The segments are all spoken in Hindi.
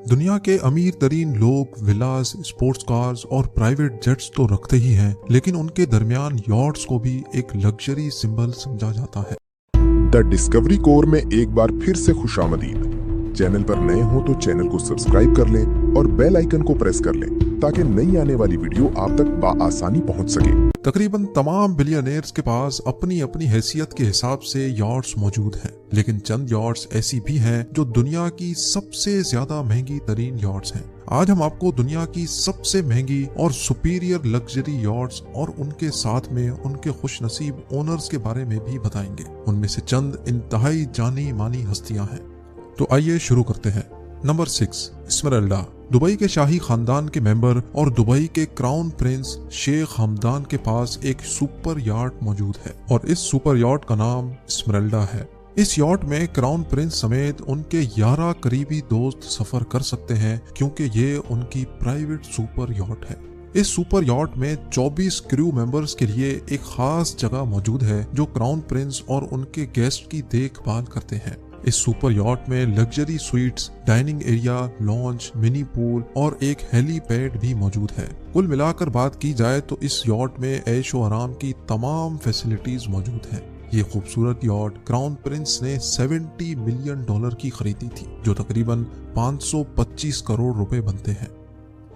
दुनिया के अमीर तरीन लोग विलास, स्पोर्ट्स कार्स और प्राइवेट जेट्स तो रखते ही हैं, लेकिन उनके दरमियान यॉट्स को भी एक लग्जरी सिंबल समझा जाता है। द डिस्कवरी कोर में एक बार फिर से खुशामदीद। चैनल पर नए हो तो चैनल को सब्सक्राइब कर लें और बेल आइकन को प्रेस कर लें ताकि नई आने वाली वीडियो आप तक बआसानी पहुंच सके। तकरीबन तमाम बिलियनेयर्स के पास अपनी अपनी हैसियत के हिसाब से यॉट्स मौजूद हैं, लेकिन चंद यॉट्स ऐसी भी हैं जो दुनिया की सबसे ज्यादा महंगी तरीन यॉट्स हैं। आज हम आपको दुनिया की सबसे महंगी और सुपीरियर लग्जरी यॉट्स और उनके साथ में उनके खुशनसीब ओनर्स के बारे में भी बताएंगे। उनमें से चंद इंतहाई जानी मानी हस्तियां हैं। तो आइए शुरू करते हैं। Number 6, Esmeralda. दुबई के शाही खानदान के मेंबर और दुबई के क्राउन प्रिंस शेख हमदान के पास एक सुपर यॉट मौजूद है और इस सुपर यॉट का नाम एस्मेराल्डा है। इस यॉट में क्राउन प्रिंस समेत उनके 11 करीबी दोस्त सफर कर सकते हैं क्योंकि ये उनकी प्राइवेट सुपर यॉट है। इस सुपर यॉट में 24 क्रू मेंबर्स के लिए एक खास जगह मौजूद है जो क्राउन प्रिंस और उनके गेस्ट की देखभाल करते हैं। इस सुपर यॉट में luxury sweets, dining area, launch, mini pool और एक हेलीपैड भी मौजूद है। कुल मिलाकर बात की जाए तो इस यॉट में ऐशो आराम की तमाम फैसिलिटीज मौजूद हैं। ये खूबसूरत यॉट क्राउन प्रिंस ने $70 मिलियन की खरीदी थी, जो तकरीबन 525 करोड़ रुपए बनते हैं।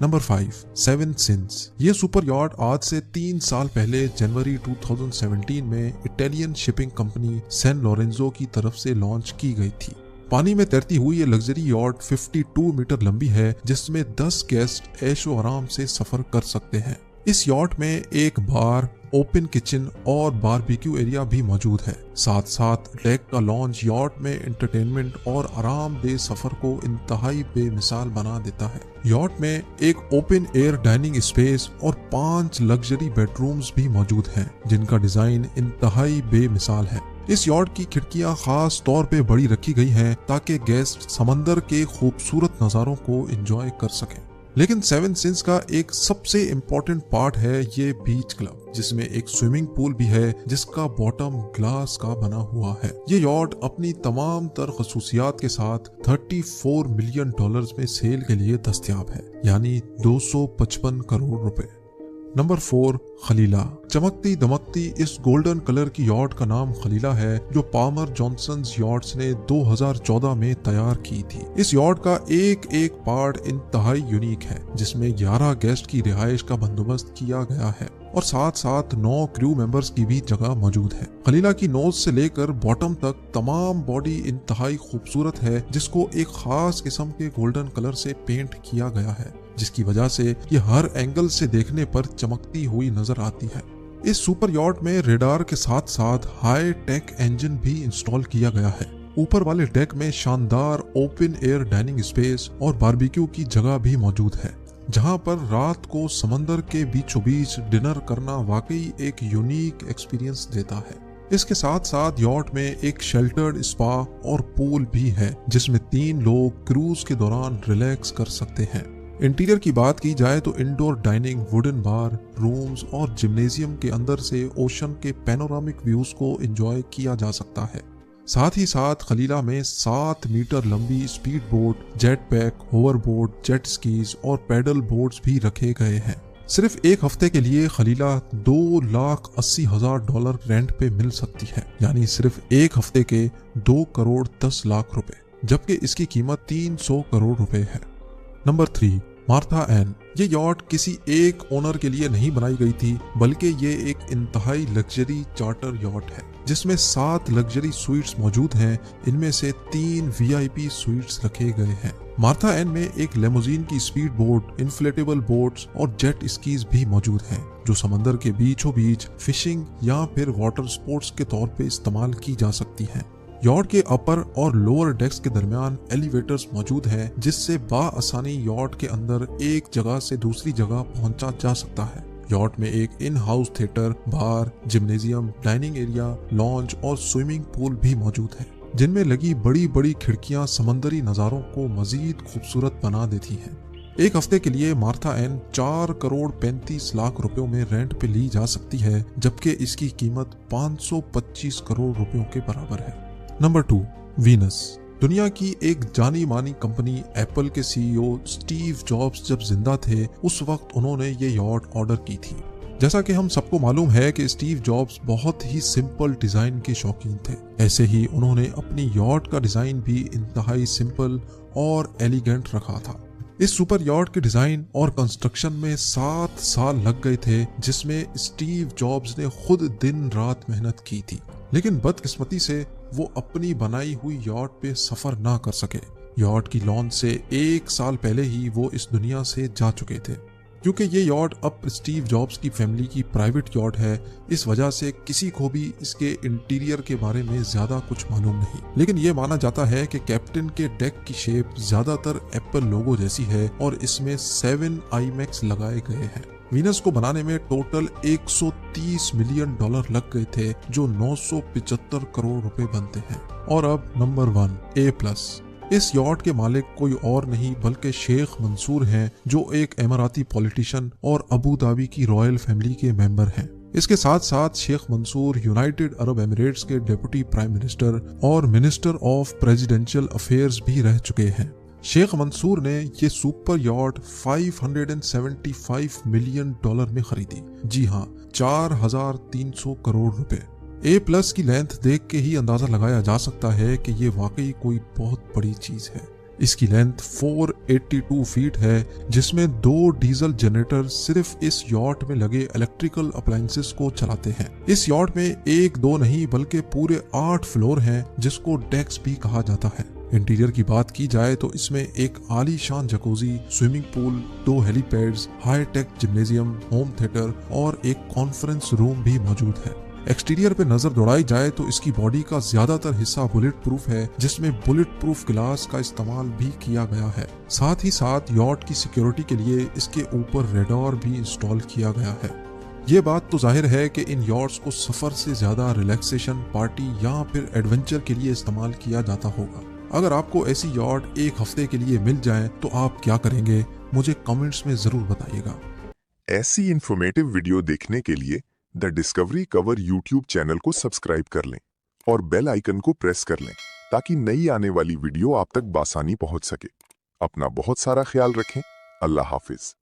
नंबर 5, सेवन सिंस। ये सुपर यॉट आज से 3 साल पहले जनवरी 2017 में Italian shipping company San Lorenzo की तरफ से लॉन्च की गई थी। पानी में तैरती हुई ये लग्जरी यॉट 52 मीटर लंबी है, जिसमें 10 गेस्ट ऐशो आराम से सफर कर सकते हैं। इस यॉट में एक बार, ओपन किचन और बारबेक्यू एरिया भी मौजूद है। साथ साथ डेक का लॉन्च यॉट में एंटरटेनमेंट और आरामदेह सफर को इंतहाई बेमिसाल बना देता है। यॉट में एक ओपन एयर डाइनिंग स्पेस और 5 लग्जरी बेडरूम्स भी मौजूद हैं, जिनका डिजाइन इंतहाई बेमिसाल है। इस यॉट की खिड़कियां खास तौर पे बड़ी रखी गई हैं ताकि गेस्ट समंदर के खूबसूरत नज़ारों को एंजॉय कर सकें। लेकिन सेवन सिंस का एक सबसे इम्पोर्टेंट पार्ट है ये बीच क्लब, जिसमें एक स्विमिंग पूल भी है जिसका बॉटम ग्लास का बना हुआ है। ये यॉट अपनी तमाम तर खसूसियात के साथ $34 मिलियन में सेल के लिए दस्तयाब है, यानी 255 करोड़ रुपए। नंबर 4, खलीला। चमकती दमकती इस गोल्डन कलर की यॉट का नाम खलीला है, जो पामर जॉनसन्स यॉट्स ने 2014 में तैयार की थी। इस यॉट का एक एक पार्ट इंतहाई यूनिक है, जिसमें 11 गेस्ट की रिहाइश का बंदोबस्त किया गया है और साथ साथ 9 क्रू मेंबर्स की भी जगह मौजूद है। खलीला की नोज से लेकर बॉटम तक तमाम बॉडी इंतहाई खूबसूरत है, जिसको एक खास किस्म के गोल्डन कलर से पेंट किया गया है, जिसकी वजह से ये हर एंगल से देखने पर चमकती हुई नजर आती है। इस सुपर यॉट में रेडार के साथ साथ हाई टेक इंजन भी इंस्टॉल किया गया है। ऊपर वाले डेक में शानदार ओपन एयर डाइनिंग स्पेस और बारबेक्यू की जगह भी मौजूद है, जहां पर रात को समंदर के बीचों बीच डिनर करना वाकई एक यूनिक एक्सपीरियंस देता है। इसके साथ साथ यॉट में एक शेल्टर्ड स्पा और पूल भी है, जिसमें 3 लोग क्रूज के दौरान रिलैक्स कर सकते हैं। इंटीरियर की बात की जाए तो इंडोर डाइनिंग, वुडन बार, रूम्स और जिम्नेजियम के अंदर से ओशन के पैनोरामिक व्यूज को एंजॉय किया जा सकता है। साथ ही साथ खलीला में 7 मीटर लंबी speed boat, jet pack, hover boat, jet skis और पैडल बोट्स भी रखे गए हैं। सिर्फ एक हफ्ते के लिए खलीला $2,80,000 रेंट पे मिल सकती है, यानी सिर्फ एक हफ्ते के 2,10,00,000 रुपए, जबकि इसकी कीमत 300 करोड़ रुपए है। Number 3, Martha Ann. ये यॉट किसी एक ओनर के लिए नहीं बनाई गई थी, बल्कि ये एक इंतहाई लग्जरी चार्टर यॉट है, जिसमें 7 लग्जरी स्वीट्स मौजूद हैं। इनमें से 3 VIP स्वीट्स रखे गए हैं। मार्था एन में एक लेमोजीन की स्पीड बोट, इन्फ्लेटेबल बोट्स और जेट स्कीज भी मौजूद हैं, जो समंदर के बीचों बीच फिशिंग या फिर वाटर स्पोर्ट्स के तौर पे इस्तेमाल की जा सकती हैं। यॉट के अपर और लोअर डेक्स के दरमियान एलिवेटर्स मौजूद हैं, जिससे बाआसानी यॉट के अंदर एक जगह से दूसरी जगह पहुंचा जा सकता है। यॉट में एक in house theatre, bar, gymnasium, dining area, launch और स्विमिंग पूल भी मौजूद है, जिनमें लगी बड़ी बड़ी खिड़कियां समंदरी नज़ारों को मजीद खूबसूरत बना देती हैं। एक हफ्ते के लिए मार्था एन 4,35,00,000 रुपयों में रेंट पे ली जा सकती है, जबकि इसकी कीमत 525 करोड़ रुपयों के बराबर है। Number 2, Venus. दुनिया की एक जानी मानी कंपनी एप्पल के सीईओ स्टीव जॉब्स जब जिंदा थे उस वक्त उन्होंने ये यॉट ऑर्डर की थी। जैसा कि हम सबको मालूम है कि स्टीव जॉब्स बहुत ही सिंपल डिजाइन के शौकीन थे, ऐसे ही उन्होंने अपनी यॉट का डिजाइन भी इंतहाई सिंपल और एलिगेंट रखा था। इस सुपर यॉट के डिजाइन और कंस्ट्रक्शन में 7 साल लग गए थे, जिसमें स्टीव जॉब्स ने खुद दिन रात मेहनत की थी। लेकिन बदकिस्मती से वो अपनी बनाई हुई यॉट पे सफर ना कर सके। यॉट की लॉन्च से 1 साल पहले ही वो इस दुनिया से जा चुके थे। क्योंकि ये यॉट अब स्टीव जॉब्स की फैमिली की प्राइवेट यॉट है, इस वजह से किसी को भी इसके इंटीरियर के बारे में ज्यादा कुछ मालूम नहीं। लेकिन ये माना जाता है कि कैप्टन के डेक की शेप ज्यादातर एप्पल लोगो जैसी है और इसमें 7 IMAX लगाए गए हैं। वीनस को बनाने में टोटल $130 मिलियन लग गए थे, जो 975 करोड़ रुपए बनते हैं। और अब नंबर 1 A+। इस यॉट के मालिक कोई और नहीं बल्कि शेख मंसूर हैं, जो एक इमाराती पॉलिटिशियन और अबू धाबी की रॉयल फैमिली के मेंबर हैं। इसके साथ साथ शेख मंसूर यूनाइटेड अरब एमिरेट्स के डिप्टी प्राइम मिनिस्टर और मिनिस्टर ऑफ प्रेसिडेंशियल अफेयर्स भी रह चुके हैं। शेख मंसूर ने ये सुपर यॉट $575 मिलियन में खरीदी। जी हाँ, 4300 करोड़ रुपए। A+ की लेंथ देख के ही अंदाजा लगाया जा सकता है कि ये वाकई कोई बहुत बड़ी चीज है। इसकी लेंथ 482 फीट है, जिसमें 2 डीजल जनरेटर सिर्फ इस यॉट में लगे इलेक्ट्रिकल अप्लायंसेस को चलाते हैं। इस यॉट में 1-2 नहीं बल्कि पूरे 8 फ्लोर हैं, जिसको डेक्स भी कहा जाता है। इंटीरियर की बात की जाए तो इसमें एक आलीशान jacuzzi, swimming pool, 2 helipads, high tech gymnasium, home theatre और एक कॉन्फ्रेंस रूम भी मौजूद है। एक्सटीरियर पे नजर दौड़ाई जाए तो इसकी बॉडी का ज्यादातर हिस्सा बुलेट प्रूफ है, जिसमें बुलेट प्रूफ ग्लास का इस्तेमाल भी किया गया है। साथ ही साथ यॉट की सिक्योरिटी के लिए इसके ऊपर रेडार भी इंस्टॉल किया गया है। ये बात तो जाहिर है कि इन यॉट्स को सफर से ज्यादा रिलैक्सेशन, पार्टी या फिर एडवेंचर के लिए इस्तेमाल किया जाता होगा। अगर आपको ऐसी यॉट 1 हफ्ते के लिए मिल जाए तो आप क्या करेंगे, मुझे कमेंट्स में जरूर बताइएगा। ऐसी इंफॉर्मेटिव वीडियो देखने के लिए the discovery cover YouTube channel को सब्सक्राइब कर लें और बेल आइकन को प्रेस कर लें ताकि नई आने वाली वीडियो आप तक बासानी पहुंच सके। अपना बहुत सारा ख्याल रखें। अल्लाह हाफिज।